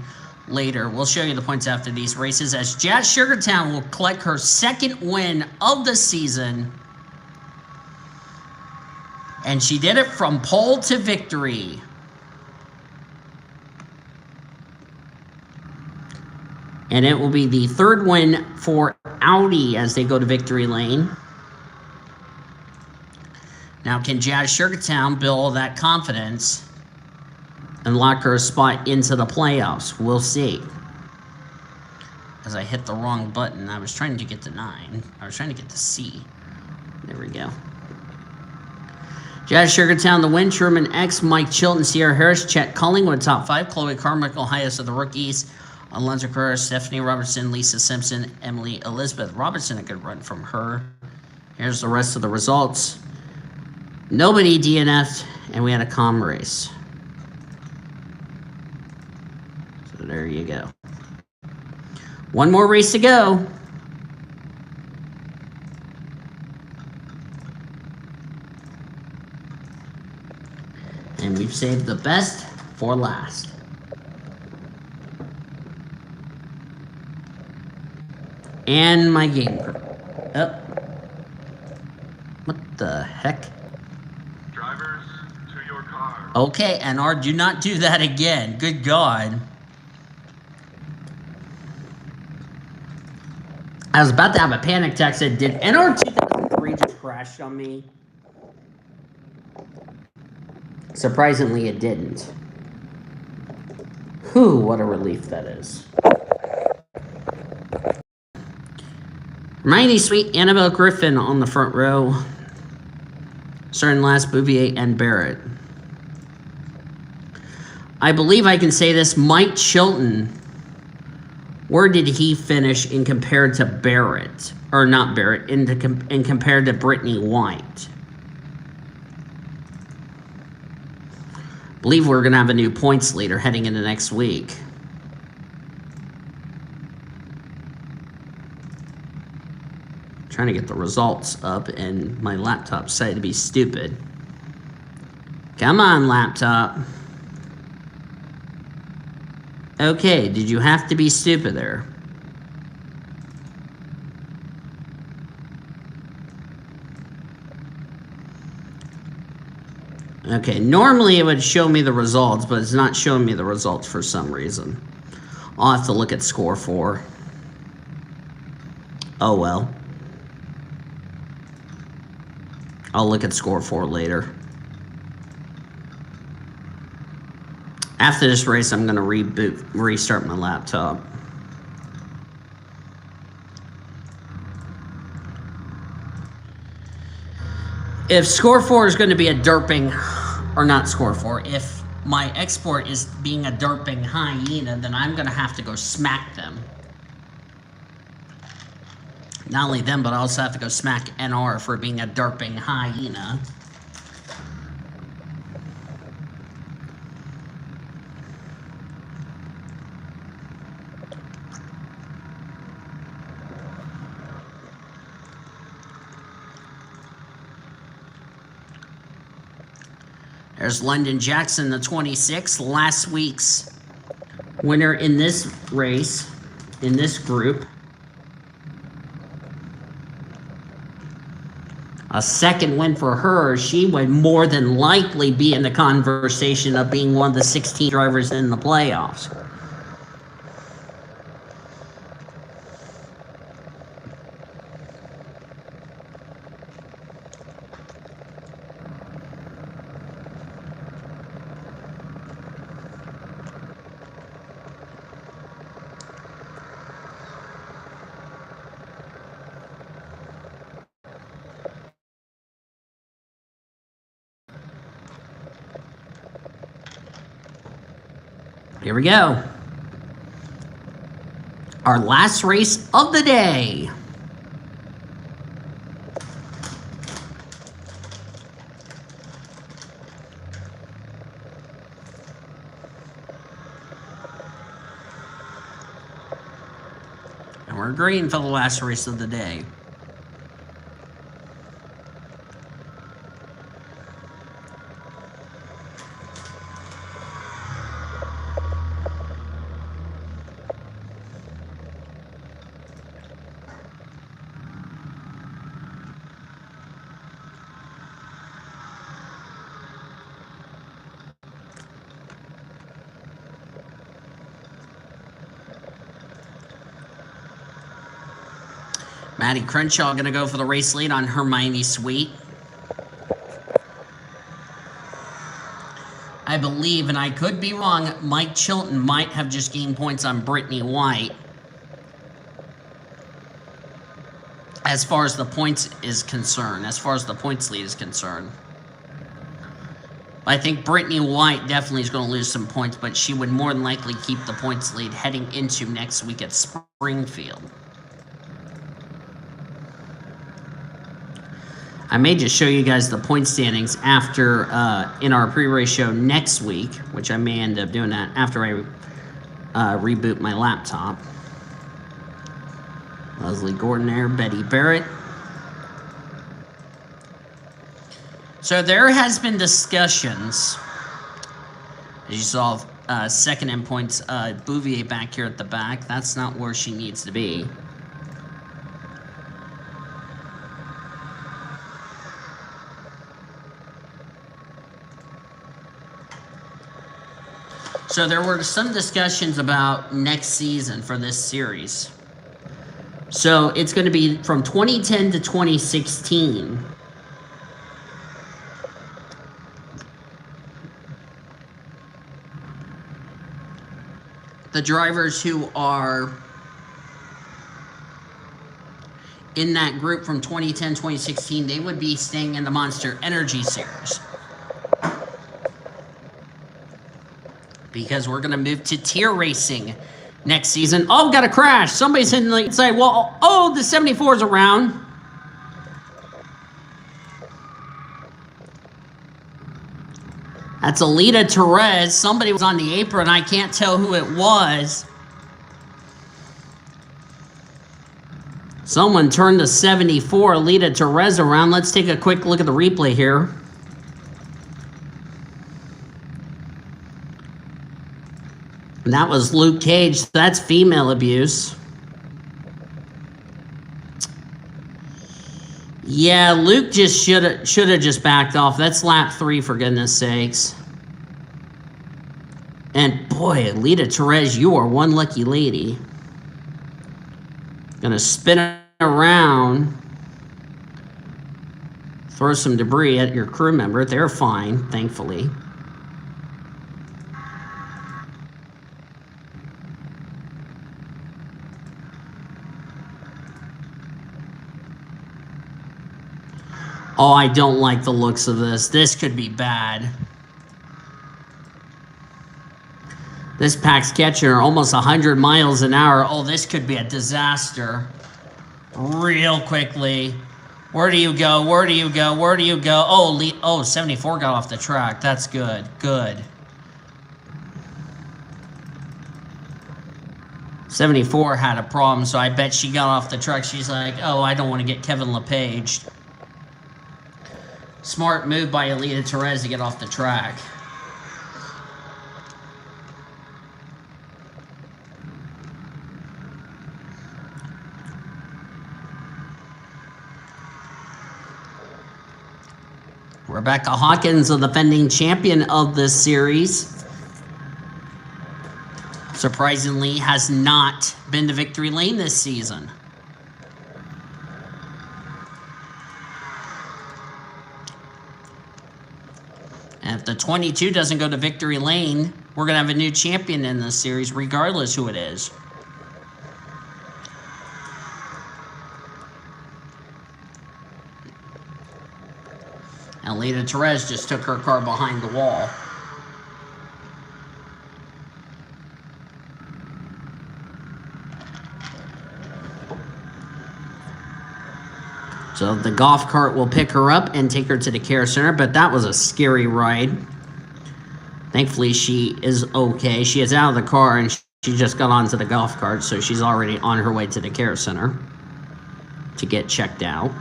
later. We'll show you the points after these races as Jazz Sugartown will collect her second win of the season. And she did it from pole to victory. And it will be the third win for Audi as they go to victory lane. Now, can Jazz Sugartown build that confidence and lock her a spot into the playoffs? We'll see. As I hit the wrong button. I was trying to get to 9. I was trying to get to C. There we go. Jazz Sugartown, the win. Sherman X, Mike Chilton, Sierra Harris, Chet Collingwood, top 5. Chloe Carmichael, highest of the rookies. Alonzo Carrera, Stephanie Robertson, Lisa Simpson, Emily Elizabeth Robertson, a good run from her. Here's the rest of the results. Nobody DNF'd, and we had a calm race. So there you go. One more race to go. And we've saved the best for last. And my game crew. Oh. What the heck? Drivers, to your car. Okay, NR, do not do that again. Good God. I was about to have a panic attack. Said, did NR 2003 just crash on me? Surprisingly, it didn't. Whew, what a relief that is. Mighty Sweet Annabelle Griffin on the front row. Starting last, Bouvier and Barrett. I believe I can say this. Mike Chilton, where did he finish in compared to Barrett? Or not Barrett, in compared to Brittany White? believe we're going to have a new points leader heading into next week. Trying to get the results up, and my laptop decided to be stupid. Come on, laptop. Okay, did you have to be stupid there? Okay, normally it would show me the results, but it's not showing me the results for some reason. I'll have to look at score 4. Oh well. I'll look at score 4 later. After this race, I'm going to restart my laptop. If score 4 is going to be a derping, or not score 4, if my export is being a derping hyena, then I'm going to have to go smack them. Not only them, but I also have to go smack NR for being a derping hyena. There's London Jackson, the 26, last week's winner in this race, in this group. A second win for her. She would more than likely be in the conversation of being one of the 16 drivers in the playoffs. Here we go. Our last race of the day. And we're green for the last race of the day. Maddie Crenshaw going to go for the race lead on Hermione Sweet. I believe, and I could be wrong, Mike Chilton might have just gained points on Brittany White. As far as the points is concerned, as far as the points lead is concerned. I think Brittany White definitely is going to lose some points, but she would more than likely keep the points lead heading into next week at Springfield. I may just show you guys the point standings after, in our pre-race show next week, which I may end up doing that after I reboot my laptop. Leslie Gordon there, Betty Barrett. So there has been discussions, as you saw, second in points, Bouvier back here at the back. That's not where she needs to be. So there were some discussions about next season for this series. So it's going to be from 2010 to 2016. The drivers who are in that group from 2010-2016, they would be staying in the Monster Energy Series. Because we're going to move to tier racing next season. Oh, got a crash. Somebody's in the inside. Well, oh, the 74 is around. That's Alita Perez. Somebody was on the apron. I can't tell who it was. Someone turned the 74 Alita Perez around. Let's take a quick look at the replay here. And that was Luke Cage. That's female abuse. Yeah, Luke just should have just backed off. That's lap 3, for goodness sakes. And boy, Alita Perez, you are one lucky lady. Gonna spin around, throw some debris at your crew member. They're fine, thankfully. Oh, I don't like the looks of this. This could be bad. This pack's catching her almost 100 miles an hour. Oh, this could be a disaster. Real quickly. Where do you go? Where do you go? Where do you go? Oh, 74 got off the track. That's good. Good. 74 had a problem, so I bet she got off the truck. She's like, oh, I don't want to get Kevin LePage. Smart move by Alita Perez to get off the track. Rebecca Hawkins, the defending champion of this series, surprisingly has not been to victory lane this season. And if the 22 doesn't go to victory lane, we're going to have a new champion in this series, regardless who it is. And Alita Perez just took her car behind the wall. So the golf cart will pick her up and take her to the care center, but that was a scary ride. Thankfully, she is okay. She is out of the car and she just got onto the golf cart, so she's already on her way to the care center to get checked out.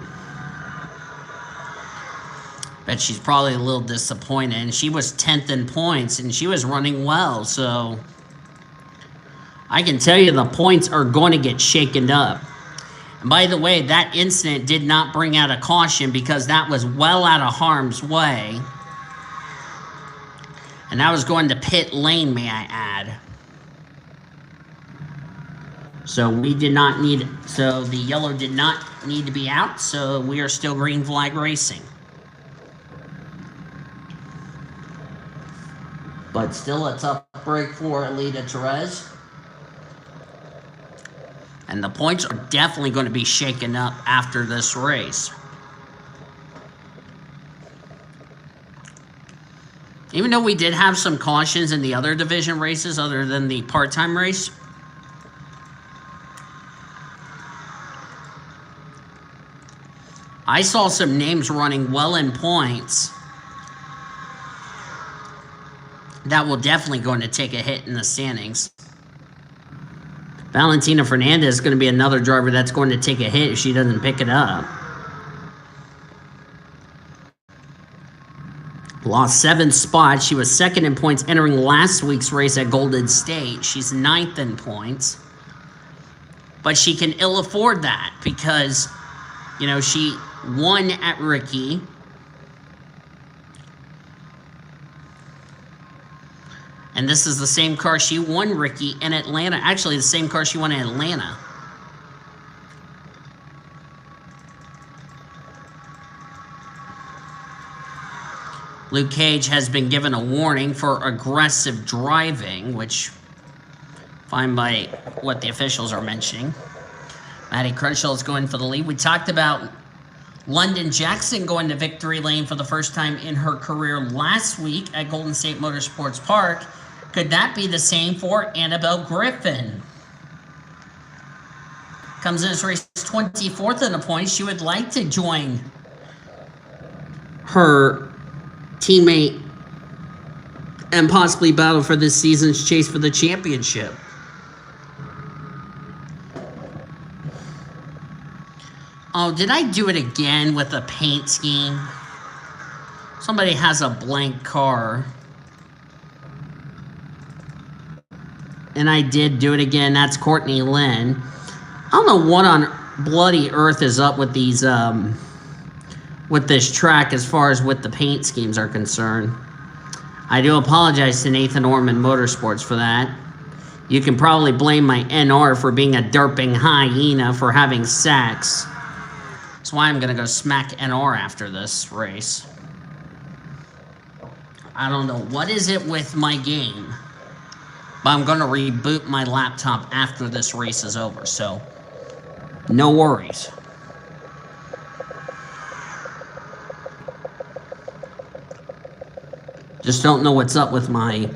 Bet she's probably a little disappointed. And she was 10th in points, and she was running well, so I can tell you the points are going to get shaken up. And by the way, that incident did not bring out a caution because that was well out of harm's way. And that was going to pit lane, may I add. So we did not need, so the yellow did not need to be out, so we are still green flag racing. But still a tough break for Alita Perez. And the points are definitely going to be shaken up after this race. Even though we did have some cautions in the other division races other than the part-time race. I saw some names running well in points that will definitely going to take a hit in the standings. Valentina Fernandez is going to be another driver that's going to take a hit if she doesn't pick it up. Lost 7 spots. She was 2nd in points entering last week's race at Golden State. She's 9th in points. But she can ill afford that because, you know, she won at Ricky. And this is the same car she won Ricky in Atlanta. Actually, the same car she won in Atlanta. Luke Cage has been given a warning for aggressive driving, which, fine by what the officials are mentioning. Maddie Crenshaw is going for the lead. We talked about London Jackson going to victory lane for the first time in her career last week at Golden State Motorsports Park. Could that be the same for Annabelle Griffin? Comes in this race 24th in the points. She would like to join her teammate and possibly battle for this season's chase for the championship. Oh, did I do it again with a paint scheme? Somebody has a blank car. And I did do it again. That's Courtney Lynn. I don't know what on bloody earth is up with these, with this track as far as with the paint schemes are concerned. I do apologize to Nathan Orman Motorsports for that. You can probably blame my NR for being a derping hyena for having sex. That's why I'm going to go smack NR after this race. I don't know what is it with my game, but I'm going to reboot my laptop after this race is over, so no worries. Just don't know what's up with my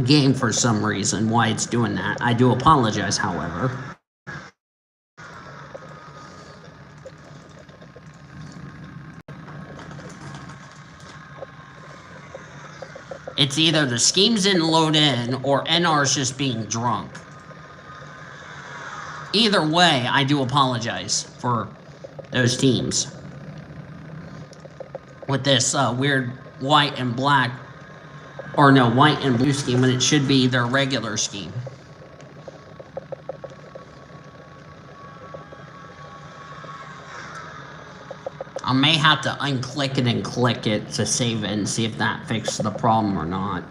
game for some reason, why it's doing that. I do apologize, however. It's either the schemes didn't load in or NR's just being drunk. Either way, I do apologize for those teams. With this weird white and black, or no, white and blue scheme when it should be their regular scheme. I may have to unclick it and click it to save it and see if that fixed the problem or not.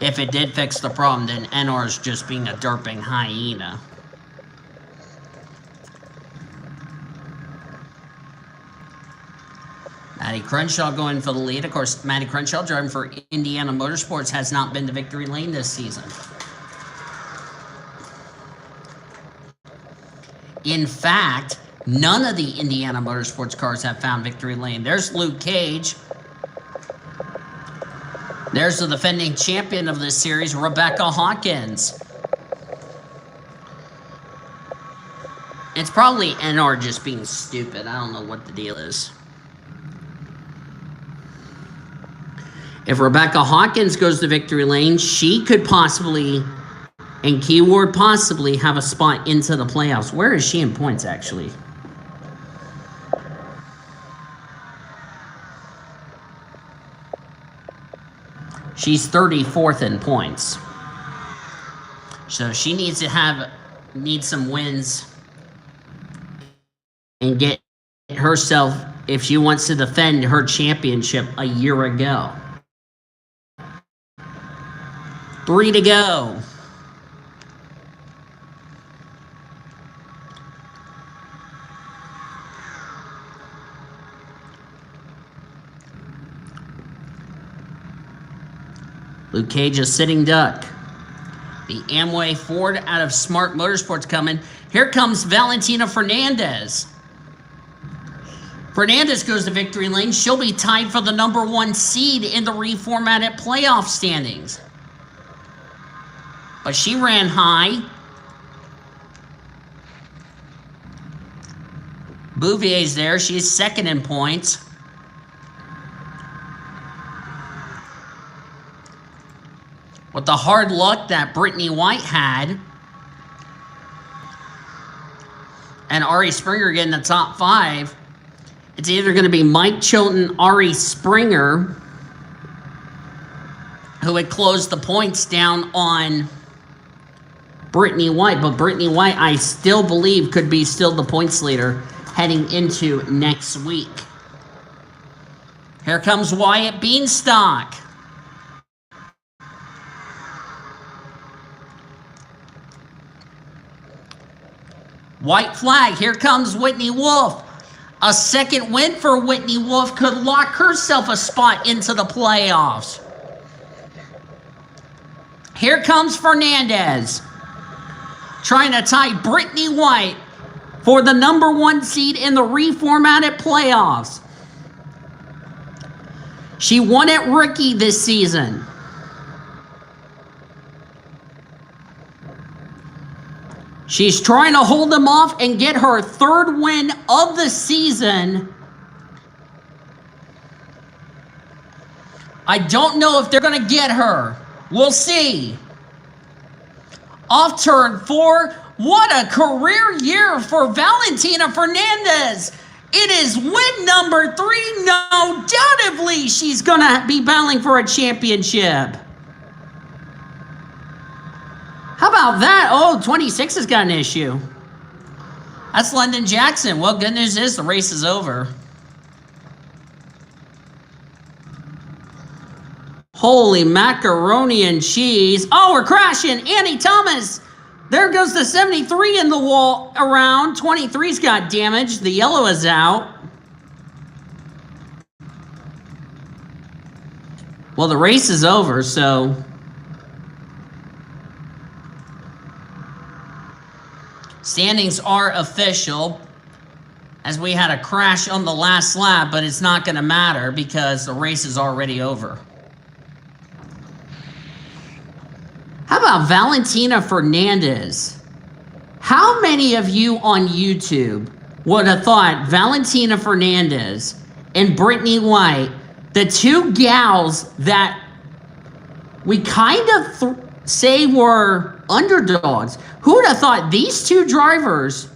If it did fix the problem, then NR is just being a derping hyena. Matty Crenshaw going for the lead. Of course, Matty Crenshaw driving for Indiana Motorsports has not been to victory lane this season. In fact, none of the Indiana Motorsports cars have found victory lane. There's Luke Cage. There's the defending champion of this series, Rebecca Hawkins. It's probably NR just being stupid. I don't know what the deal is. If Rebecca Hawkins goes to victory lane, she could possibly, and keyword possibly, have a spot into the playoffs. Where is she in points, actually? She's 34th in points. So she needs to need some wins and get herself, if she wants to defend her championship a year ago. 3 to go. Luke Cage, a sitting duck. The Amway Ford out of Smart Motorsports coming. Here comes Valentina Fernandez. Fernandez goes to victory lane. She'll be tied for the #1 seed in the reformatted playoff standings. But she ran high. Bouvier's there. She's second in points. With the hard luck that Brittany White had, and Ari Springer getting the top 5, it's either going to be Mike Chilton, Ari Springer, who would close the points down on Brittany White. But Brittany White, I still believe, could be still the points leader heading into next week. Here comes Wyatt Beanstalk. White flag. Here comes Whitney Wolf. A second win for Whitney Wolf could lock herself a spot into the playoffs. Here comes Fernandez, trying to tie Brittany White for the #1 seed in the reformatted playoffs. She won at rookie this season. She's trying to hold them off and get her 3rd win of the season I don't know if they're going to get her. We'll see. Off turn 4. What a career year for Valentina Fernandez. It is win number 3. No doubtably, she's going to be battling for a championship. How about that? Oh, 26 has got an issue. That's London Jackson. Well, good news is the race is over. Holy macaroni and cheese. Oh, we're crashing. Annie Thomas. There goes the 73 in the wall around. 23's got damage. The yellow is out. Well, the race is over, so... Standings are official, as we had a crash on the last lap, but it's not going to matter because the race is already over. How about Valentina Fernandez? How many of you on YouTube would have thought Valentina Fernandez and Brittany White, the two gals that we kind of say were underdogs, who would have thought these two drivers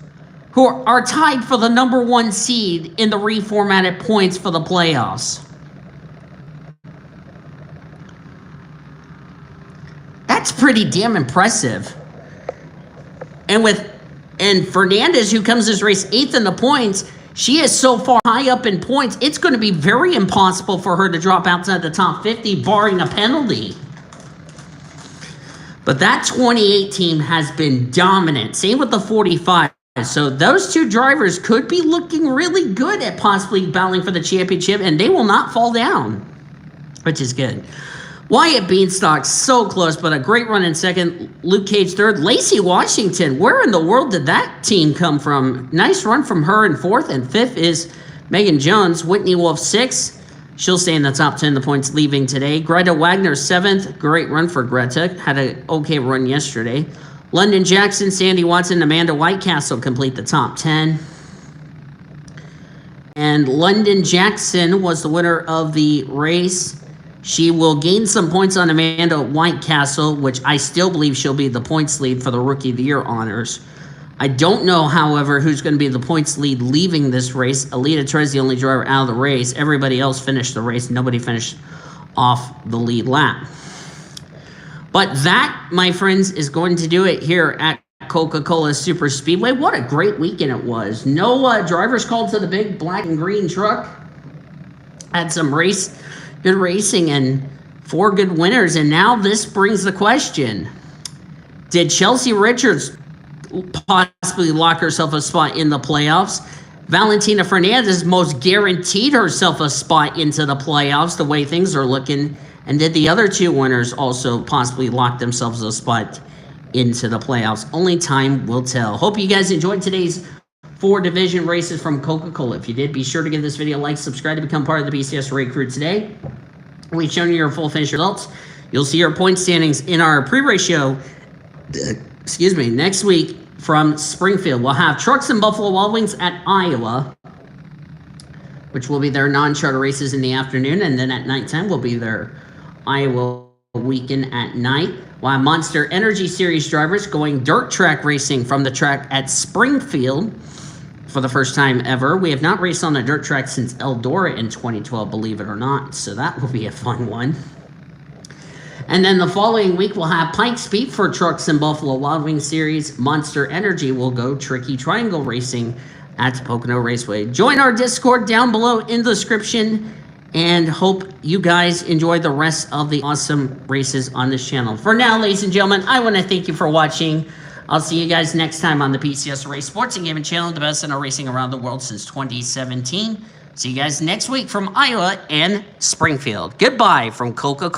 who are tied for the number 1 seed in the reformatted points for the playoffs? That's pretty damn impressive. And Fernandez, who comes this race 8th in the points, she is so far high up in points, it's going to be very impossible for her to drop outside the top 50, barring a penalty. But that 28 team has been dominant. Same with the 45. So those two drivers could be looking really good at possibly battling for the championship, and they will not fall down, which is good. Wyatt Beanstalk, so close, but a great run in second. Luke Cage third. Lacey Washington, where in the world did that team come from? Nice run from her in fourth, and fifth is Megan Jones. Whitney Wolf sixth. She'll stay in the top 10, the points leaving today. Greta Wagner, 7th. Great run for Greta. Had an okay run yesterday. London Jackson, Sandy Watson, Amanda Whitecastle complete the top 10. And London Jackson was the winner of the race. She will gain some points on Amanda Whitecastle, which I still believe she'll be the points lead for the Rookie of the Year honors. I don't know, however, who's going to be the points lead leaving this race. Alita Trez, the only driver out of the race. Everybody else finished the race. Nobody finished off the lead lap. But that, my friends, is going to do it here at Coca-Cola Super Speedway. What a great weekend it was. No drivers called to the big black and green truck. Had some good racing and 4 good winners. And now this brings the question. Did Chelsea Richards possibly lock herself a spot in the playoffs? Valentina Fernandez most guaranteed herself a spot into the playoffs the way things are looking. And did the other two winners also possibly lock themselves a spot into the playoffs? Only time will tell. Hope you guys enjoyed today's 4 division races from Coca-Cola. If you did, be sure to give this video a like, subscribe to become part of the PCSRA crew today. We've shown you your full finish results. You'll see your point standings in our pre-race show, next week from Springfield. We'll have Trucks and Buffalo Wild Wings at Iowa, which will be their non-charter races in the afternoon, and then at nighttime will be their Iowa weekend at night. We'll have Monster Energy Series drivers going dirt track racing from the track at Springfield for the first time ever. We have not raced on a dirt track since Eldora in 2012, believe it or not, so that will be a fun one. And then the following week, we'll have Pikes Peak for Trucks and Buffalo Wild Wings Series. Monster Energy will go Tricky Triangle Racing at Pocono Raceway. Join our Discord down below in the description, and hope you guys enjoy the rest of the awesome races on this channel. For now, ladies and gentlemen, I want to thank you for watching. I'll see you guys next time on the PCSRA Sports and Gaming Channel, the best in our racing around the world since 2017. See you guys next week from Iowa and Springfield. Goodbye from Coca-Cola.